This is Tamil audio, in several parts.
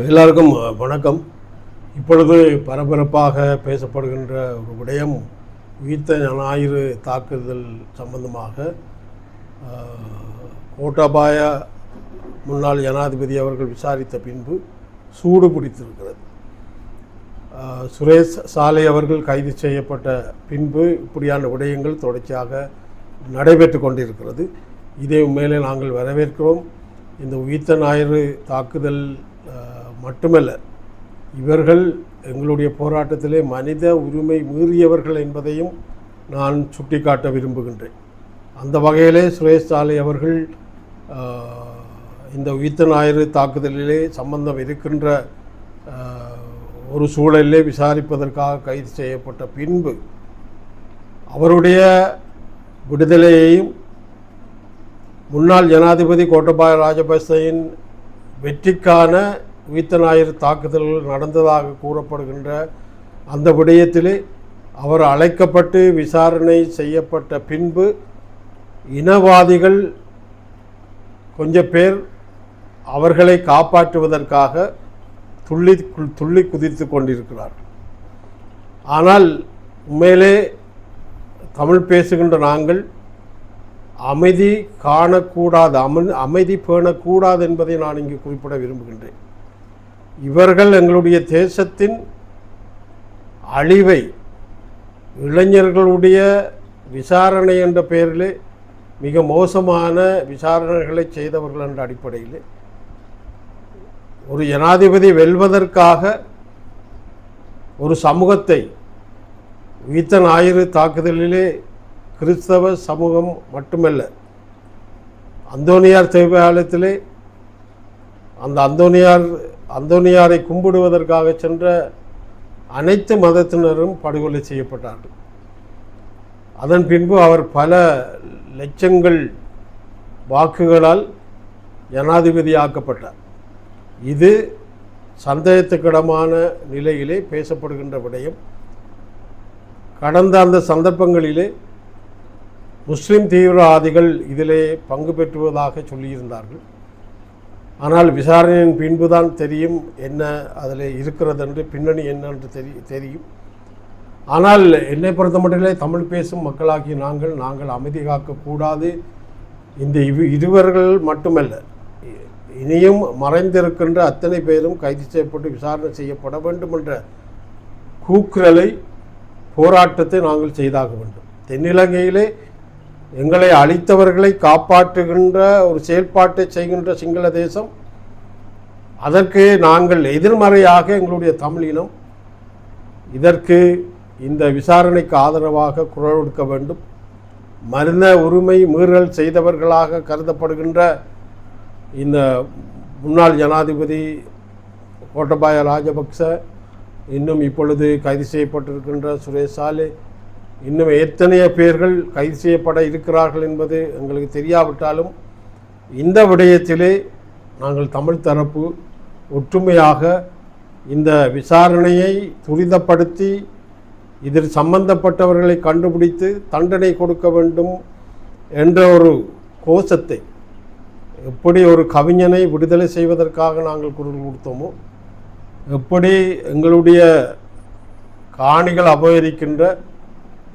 எல்லாருக்கும் வணக்கம். இப்பொழுது பரபரப்பாக பேசப்படுகின்ற ஒரு விடயம் உயிர்த்த ஞாயிறு தாக்குதல் சம்பந்தமாக கோட்டாபாய முன்னாள் ஜனாதிபதி அவர்கள் விசாரித்த பின்பு சூடு பிடித்திருக்கிறது. சுரேஷ் சாலை அவர்கள் கைது செய்யப்பட்ட பின்பு இப்படியான விடயங்கள் தொடர்ச்சியாக நடைபெற்று கொண்டிருக்கிறது. இதை மேலே நாங்கள் வரவேற்கிறோம். இந்த உயிர்த்த ஞாயிறு தாக்குதல் மட்டுமல்ல, இவர்கள் எங்களுடைய போராட்டத்திலே மனித உரிமை மீறியவர்கள் என்பதையும் நான் சுட்டிக்காட்ட விரும்புகின்றேன். அந்த வகையிலே சுரேஷ் சாலை அவர்கள் இந்த உயிர்த்த ஞாயிறு தாக்குதலிலே சம்பந்தம் இருக்கின்ற ஒரு சூழலிலே விசாரிப்பதற்காக கைது செய்யப்பட்ட பின்பு அவருடைய விடுதலையையும் முன்னாள் ஜனாதிபதி கோட்டாபாய ராஜபக்சவின் வெற்றிக்கான உயிர்த்த ஞாயிறு தாக்குதல்கள் நடந்ததாக கூறப்படுகின்ற அந்த விடயத்திலே அவர் அழைக்கப்பட்டு விசாரணை செய்யப்பட்ட பின்பு இனவாதிகள் கொஞ்சம் பேர் அவர்களை காப்பாற்றுவதற்காக துள்ளி குதித்து கொண்டிருக்கிறார்கள். ஆனால் உண்மையிலே தமிழ் பேசுகின்ற நாங்கள் அமைதி காணக்கூடாது, அமைதி பேணக்கூடாது என்பதை நான் இங்கு குறிப்பிட விரும்புகின்றேன். இவர்கள் எங்களுடைய தேசத்தின் அழிவை இளைஞர்களுடைய விசாரணை என்ற பெயரிலே மிக மோசமான விசாரணைகளை செய்தவர்கள் என்ற அடிப்படையில் ஒரு ஜனாதிபதி வெல்வதற்காக ஒரு சமூகத்தை உயிர்த்த ஞாயிறு தாக்குதலிலே கிறிஸ்தவ சமூகம் மட்டுமல்ல, அந்தோனியார் தேவாலயத்திலே அந்த அந்தோனியாரை கும்பிடுவதற்காக சென்ற அனைத்து மதத்தினரும் படுகொலை செய்யப்பட்டார்கள். அதன் பின்பு அவர் பல லட்சங்கள் வாக்குகளால் ஜனாதிபதியாக்கப்பட்டார். இது சந்தேகத்துக்கிடமான நிலையிலே பேசப்படுகின்ற விடயம். கடந்த அந்த சந்தர்ப்பங்களிலே முஸ்லிம் தீவிரவாதிகள் இதிலே பங்கு பெற்றுவதாக சொல்லியிருந்தார்கள். ஆனால் விசாரணையின் பின்புதான் தெரியும் என்ன அதில் இருக்கிறது என்று, பின்னணி என்னென்று தெரியும். ஆனால் என்னை பொறுத்த மட்டிலே தமிழ் பேசும் மக்களாகி நாங்கள் அமைதி காக்கக்கூடாது. இந்த இருவர்கள் மட்டுமல்ல, இனியும் மறைந்திருக்கின்ற அத்தனை பேரும் கைது செய்யப்பட்டு விசாரணை செய்யப்பட வேண்டும் என்ற கூக்குரலை, போராட்டத்தை நாங்கள் செய்தாக வேண்டும். தென்னிலங்கையிலே எங்களை அழித்தவர்களை காப்பாற்றுகின்ற ஒரு செயல்பாட்டை செய்கின்ற சிங்கள தேசம், அதற்கு நாங்கள் எதிர்மறையாக எங்களுடைய தமிழினம் இதற்கு இந்த விசாரணைக்கு ஆதரவாக குரல் கொடுக்க வேண்டும். மனித உரிமை மீறல் செய்தவர்களாக கருதப்படுகின்ற இந்த முன்னாள் ஜனாதிபதி கோட்டாபாய ராஜபக்ச, இன்னும் இப்பொழுது கைது செய்யப்பட்டிருக்கின்ற சுரேஷ் சாலை, இன்னும் எத்தனைய பேர்கள் கைது செய்யப்பட இருக்கிறார்கள் என்பது எங்களுக்கு தெரியாவிட்டாலும் இந்த விடயத்திலே நாங்கள் தமிழ் தரப்பு ஒற்றுமையாக இந்த விசாரணையை துரிதப்படுத்தி இதில் சம்பந்தப்பட்டவர்களை கண்டுபிடித்து தண்டனை கொடுக்க வேண்டும் என்ற ஒரு கோஷத்தை, எப்படி ஒரு கவிஞனை விடுதலை செய்வதற்காக நாங்கள் குரல் கொடுத்தோமோ, எப்படி எங்களுடைய காணிகள் அபகரிக்கின்ற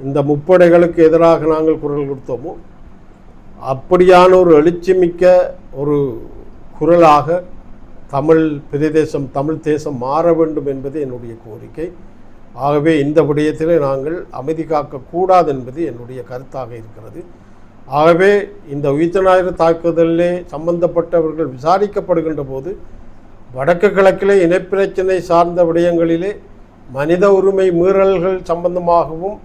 இந்த முப்படைகளுக்கு எதிராக நாங்கள் குரல் கொடுத்தோமோ, அப்படியான ஒரு எழுச்சிமிக்க ஒரு குரலாக தமிழ் தேசம் மாற வேண்டும் என்பது என்னுடைய கோரிக்கை. ஆகவே இந்த விடயத்திலே நாங்கள் அமைதி காக்கக்கூடாது என்பது என்னுடைய கருத்தாக இருக்கிறது. ஆகவே இந்த உயிர்த்த ஞாயிறு தாக்குதலிலே சம்பந்தப்பட்டவர்கள் விசாரிக்கப்படுகின்ற போது வடக்கு கிழக்கிலே இனப்பிரச்சனை சார்ந்த விடயங்களிலே மனித உரிமை மீறல்கள் சம்பந்தமாகவும்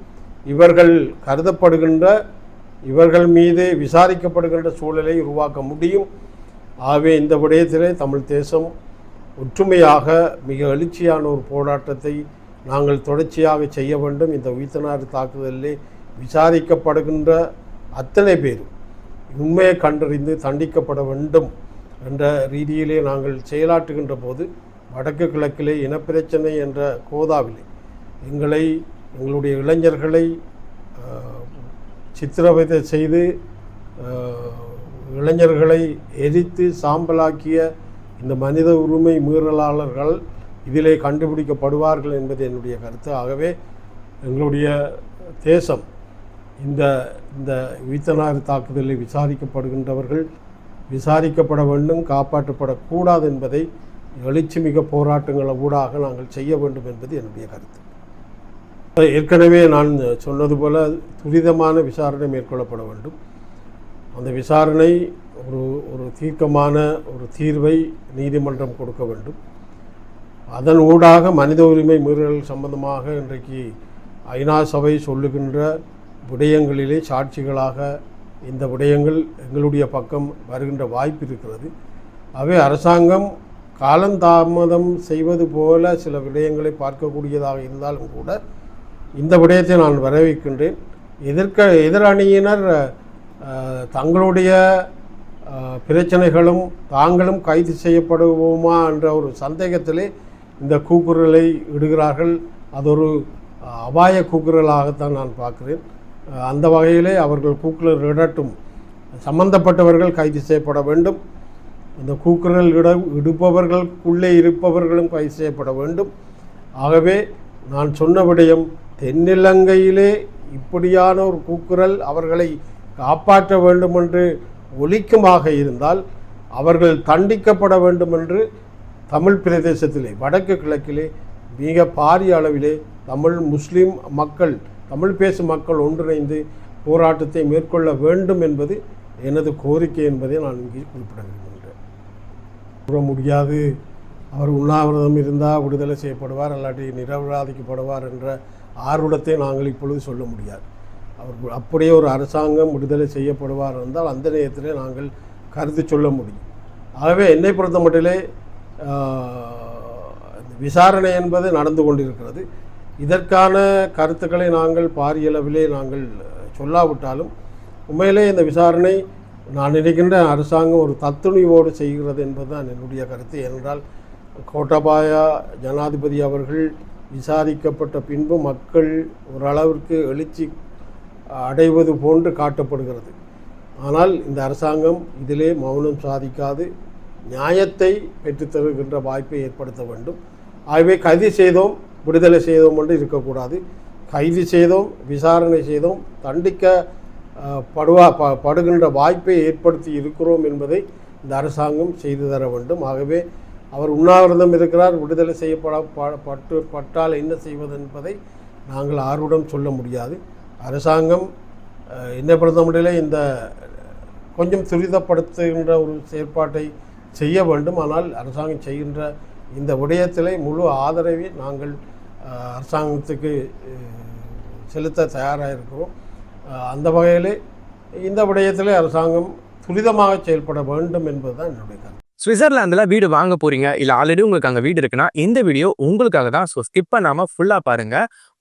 இவர்கள் கருதப்படுகின்ற, இவர்கள் மீது விசாரிக்கப்படுகின்ற சூழலை உருவாக்க முடியும். ஆகவே இந்த விடயத்திலே தமிழ் தேசம் ஒற்றுமையாக மிக எழுச்சியான ஒரு போராட்டத்தை நாங்கள் தொடர்ச்சியாக செய்ய வேண்டும். இந்த உயிர்த்த ஞாயிறு தாக்குதலிலே விசாரிக்கப்படுகின்ற அத்தனை பேரும் உண்மையை கண்டறிந்து தண்டிக்கப்பட வேண்டும் என்ற ரீதியிலே நாங்கள் செயலாற்றுகின்ற போது வடக்கு கிழக்கிலே இனப்பிரச்சனை என்ற கோதாவிலே எங்களுடைய இளைஞர்களை சித்திரவதை செய்து இளைஞர்களை எரித்து சாம்பலாக்கிய இந்த மனித உரிமை மீறலாளர்கள் இதிலே கண்டுபிடிக்கப்படுவார்கள் என்பது என்னுடைய கருத்து. ஆகவே எங்களுடைய தேசம் இந்த இந்த உயிர்த்தனாறு தாக்குதலில் விசாரிக்கப்படுகின்றவர்கள் விசாரிக்கப்பட வேண்டும், காப்பாற்றப்படக்கூடாது என்பதை எழுச்சிமிக போராட்டங்கள் ஊடாக நாங்கள் செய்ய வேண்டும் என்பது என்னுடைய கருத்து. ஏற்கனவே நான் சொன்னது போல துரிதமான விசாரணை மேற்கொள்ளப்பட வேண்டும். அந்த விசாரணை ஒரு தீர்க்கமான ஒரு தீர்வை நீதிமன்றம் கொடுக்க வேண்டும். அதன் ஊடாக மனித உரிமை மீறல் சம்பந்தமாக இன்றைக்கு ஐநா சபை சொல்லுகின்ற விடயங்களிலே சாட்சிகளாக இந்த விடயங்கள் எங்களுடைய பக்கம் வருகின்ற வாய்ப்பு இருக்கிறது. ஆகவே அரசாங்கம் காலந்தாமதம் செய்வது போல சில விடயங்களை பார்க்கக்கூடியதாக இருந்தாலும் கூட இந்த விடயத்தை நான் வரவேற்கின்றேன். எதிரணியினர் தங்களுடைய பிரச்சனைகளும் தாங்களும் கைது செய்யப்படுவோமா என்ற ஒரு சந்தேகத்திலே இந்த கூக்குரலை இடுகிறார்கள். அது ஒரு அபாய கூக்குரலாகத்தான் நான் பார்க்கிறேன். அந்த வகையிலே அவர்கள் கூக்குரல் இடட்டும், சம்பந்தப்பட்டவர்கள் கைது செய்யப்பட வேண்டும். இந்த கூக்குரல் இடுப்பவர்களுக்குள்ளே இருப்பவர்களும் கைது செய்யப்பட வேண்டும். ஆகவே நான் சொன்ன விடயம், தென்னிலங்கையிலே இப்படியான ஒரு கூக்குரல் அவர்களை காப்பாற்ற வேண்டும் என்று ஒலிக்குமாக இருந்தால் அவர்கள் தண்டிக்கப்பட வேண்டும் என்று தமிழ் பிரதேசத்திலே வடக்கு கிழக்கிலே மிக பாரிய அளவிலே தமிழ் முஸ்லீம் மக்கள், தமிழ் பேசும் மக்கள் ஒன்றிணைந்து போராட்டத்தை மேற்கொள்ள வேண்டும் என்பது எனது கோரிக்கை என்பதை நான் இங்கே குறிப்பிட விரும்புகின்றேன். கூற முடியாது, அவர் உண்ணாவிரதம் இருந்தால் விடுதலை செய்யப்படுவார், அல்லாட்டி நிரபராதிக்கப்படுவார் என்ற ஆர்வத்தை நாங்கள் இப்பொழுது சொல்ல முடியாது. அவர் அப்படியே ஒரு அரசாங்கம் விடுதலை செய்யப்படுவார் என்றால் அந்த நேரத்திலே நாங்கள் கருத்து சொல்ல முடியும். ஆகவே என்னை பொறுத்த மட்டிலே விசாரணை என்பது நடந்து கொண்டிருக்கிறது. இதற்கான கருத்துக்களை நாங்கள் பாரியளவிலே நாங்கள் சொல்லாவிட்டாலும் உண்மையிலே இந்த விசாரணை நான் நினைக்கின்ற அரசாங்கம் ஒரு தத்துணிவோடு செய்கிறது என்பதுதான் என்னுடைய கருத்து. ஏனென்றால் கோட்டாபாய ஜனாதிபதி அவர்கள் விசாரிக்கப்பட்ட பின்பு மக்கள் ஓரளவிற்கு எழுச்சி அடைவது போன்று காட்டப்படுகிறது. ஆனால் இந்த அரசாங்கம் இதிலே மௌனம் சாதிக்காது நியாயத்தை பெற்றுத்தருகின்ற வாய்ப்பை ஏற்படுத்த வேண்டும். ஆகவே கைது செய்தோம் விடுதலை செய்தோம் என்று இருக்கக்கூடாது. கைது செய்தோம் விசாரணை செய்தோம் படுகின்ற வாய்ப்பை ஏற்படுத்தி இருக்கிறோம் என்பதை இந்த அரசாங்கம் செய்து தர வேண்டும். ஆகவே அவர் உண்ணாவிரதம் இருக்கிறார், விடுதலை செய்யப்பட்டால் என்ன செய்வது என்பதை நாங்கள் ஆர்வம் சொல்ல முடியாது. அரசாங்கம் என்னை பொறுத்த முடியல இந்த கொஞ்சம் துரிதப்படுத்துகின்ற ஒரு செயற்பாட்டை செய்ய வேண்டும். ஆனால் அரசாங்கம் செய்கின்ற இந்த விடயத்திலே முழு ஆதரவை நாங்கள் அரசாங்கத்துக்கு செலுத்த தயாராக இருக்கிறோம். அந்த வகையிலே இந்த விடயத்திலே அரசாங்கம் துரிதமாக செயல்பட வேண்டும் என்பதுதான் என்னுடைய கருத்து. சுவிட்சர்லாந்துல வீடு வாங்க போறீங்க, இல்ல ஆல்ரெடி உங்களுக்கு அங்க வீடு இருக்குன்னா இந்த வீடியோ உங்களுக்காக தான். ஸோ ஸ்கிப் பண்ணாம ஃபுல்லா பாருங்க.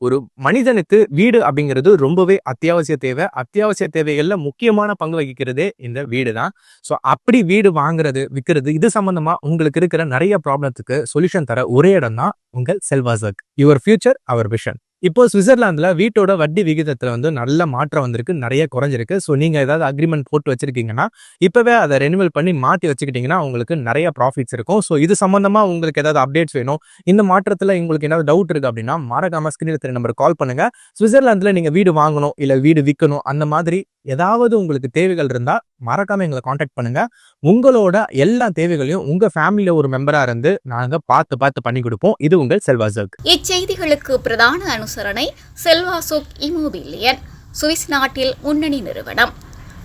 ஒரு மனிதனுக்கு வீடு அப்படிங்கிறது ரொம்பவே அத்தியாவசிய தேவை. அத்தியாவசிய தேவைகள்ல முக்கியமான பங்கு வகிக்கிறதே இந்த வீடு தான். ஸோ அப்படி வீடு வாங்குறது விற்கிறது இது சம்பந்தமா உங்களுக்கு இருக்கிற நிறைய ப்ராப்ளத்துக்கு சொல்யூஷன் தர ஒரே இடம் தான் உங்கள் செல்வாசக். Your future our vision. இப்போ சுவிட்சர்லாந்துல வீட்டோட வட்டி விகிதத்துல நல்ல மாற்றம் வந்திருக்கு, நிறைய குறைஞ்சிருக்கு. ஸோ நீங்க ஏதாவது அக்ரிமெண்ட் போட்டு வச்சிருக்கீங்கன்னா இப்பவே அதை ரெனிவல் பண்ணி மாற்றி வச்சுக்கிட்டீங்கன்னா உங்களுக்கு நிறைய ப்ராஃபிட்ஸ் இருக்கும். ஸோ இது சம்பந்தமா உங்களுக்கு ஏதாவது அப்டேட்ஸ் வேணும், இந்த மாற்றத்துல உங்களுக்கு ஏதாவது டவுட் இருக்கு அப்படின்னா மறக்காம ஸ்கிரீன்ல தெரிய நம்பருக்கு கால் பண்ணுங்க. சுவிட்சர்லாந்துல நீங்க வீடு வாங்கணும் இல்ல வீடு விற்கணும், அந்த மாதிரி ஏதாவது உங்களுக்கு தேவைகள் இருந்தா மறக்காம எங்களை காண்டாக்ட் பண்ணுங்க. உங்களோட எல்லா தேவைகளையும் உங்க ஃபேமிலியில ஒரு மெம்பரா இருந்து நாங்க பார்த்து பண்ணி கொடுப்போம். இது உங்கள் செல்வாசக். இச்செய்திகளுக்கு பிரதான அனுசரணை செல்வாசோக் இமோபிலியன், சுவிஸ் நாட்டில் முன்னணி நிறுவனம்.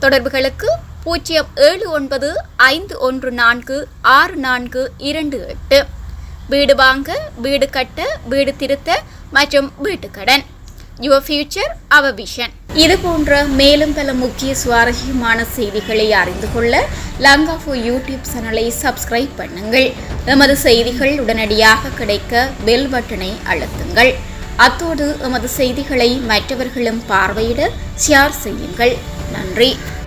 தொடர்புகளுக்கு 07951464428. வீடு வாங்க, வீடு கட்ட, வீடு திருத்த மற்றும் வீட்டுக்கடன். Your future our vision. இது போன்ற மேலும் பல முக்கிய சுவாரஸ்யமான செய்திகளை அறிந்து கொள்ள லங்காஃபோ யூடியூப் சேனலை சப்ஸ்கிரைப் பண்ணுங்கள். எமது செய்திகள் உடனடியாக கிடைக்க பெல் பட்டனை அழுத்துங்கள். அத்தோடு எமது செய்திகளை மற்றவர்களும் பார்வையிட ஷேர் செய்யுங்கள். நன்றி.